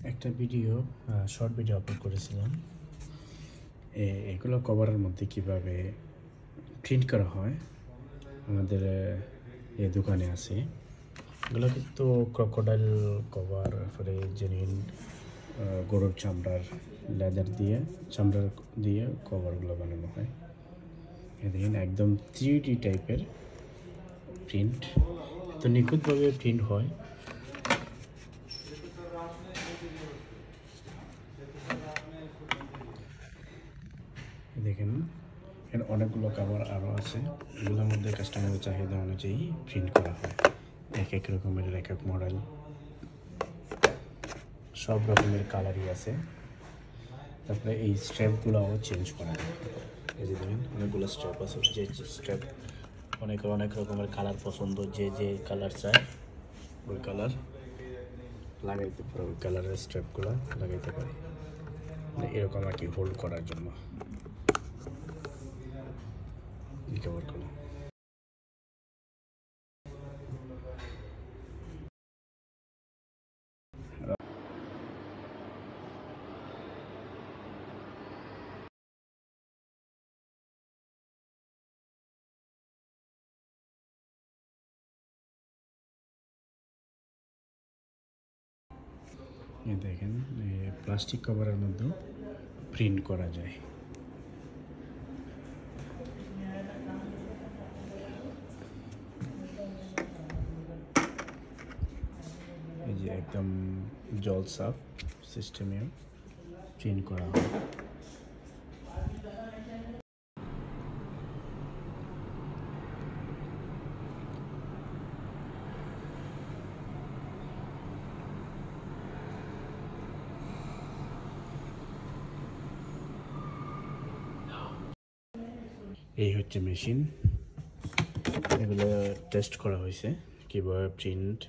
একটা video short video upload করেছিলাম এগুলো কভারের মধ্যে কিভাবে প্রিন্ট করা হয় আমাদের এই দোকানে আছে। এগুলো কিন্তু ক্রোকোডাইল কভার, তারপরে জেনুইন গরুর চামড়ার লেদার দিয়ে চামড়ার দিয়ে কভারগুলো বানানো হয়। দেখেন একদম 3D টাইপের প্রিন্ট, তো নিখুঁতভাবে প্রিন্ট হয়। দেখেন এর অনেকগুলো কাভার আরও আছে, এগুলোর মধ্যে কাস্টমারের চাহিদা অনুযায়ী প্রিন্ট করা হয়। এক এক রকমের এক এক মডেল, সব রকমের কালারই আছে। তারপরে এই স্ট্র্যাপগুলোও চেঞ্জ করা যায়। এই যে দেখেন অনেকগুলো স্ট্র্যাপ আছে, যে স্ট্র্যাপ অনেক রকমের কালার পছন্দ, যে কালার চায় ওই কালার লাগাইতে পারে, ওই কালারের স্ট্র্যাপগুলো লাগাইতে পারে, এরকম আর কি হোল্ড করার জন্য কভারগুলো। দেখেন প্লাস্টিক কভারের মধ্যেও প্রিন্ট করা যায়। এই যে একদম জল সাফ সিস্টেমে প্রিন্ট করা হয়। এই হচ্ছে মেশিন, এগুলো টেস্ট করা হয়েছে কীভাবে প্রিন্ট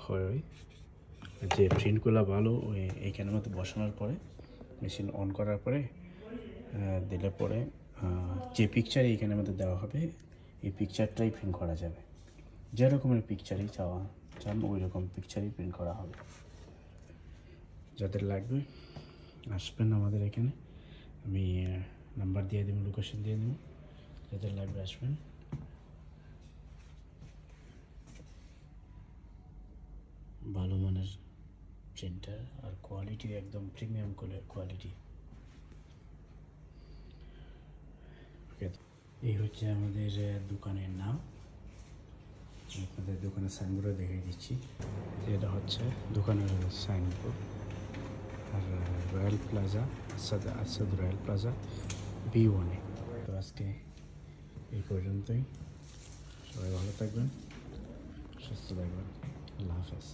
হয়। যে প্রিন্টগুলো ভালো এইখানের মধ্যে বসানোর পরে মেশিন অন করার পরে দিলে পরে যে পিকচার এইখানের মধ্যে দেওয়া হবে এই পিকচারটাই প্রিন্ট করা যাবে। যে রকমের পিকচারই চান ওই রকম পিকচারই প্রিন্ট করা হবে। যাদের লাগবে আসবেন আমাদের এখানে, আমি নাম্বার দিয়ে দেবো, লোকেশন দিয়ে দেবো, যাদের লাগবে আসবেন। ভালো মানের প্রিন্টার আর কোয়ালিটি একদম প্রিমিয়াম কোয়ালিটি। এই হচ্ছে আমাদের দোকানের নাম, আপনাদের দোকানের সাইনবোর্ডে দেখিয়ে দিচ্ছি। এটা হচ্ছে দোকানের সাইনবোর্ড। আর Royal Plaza, Asad Royal Plaza B1। তো আজকে এই পর্যন্তই, সবাই ভালো থাকবেন, সুস্থ থাকবেন, আল্লাহ হাফেজ।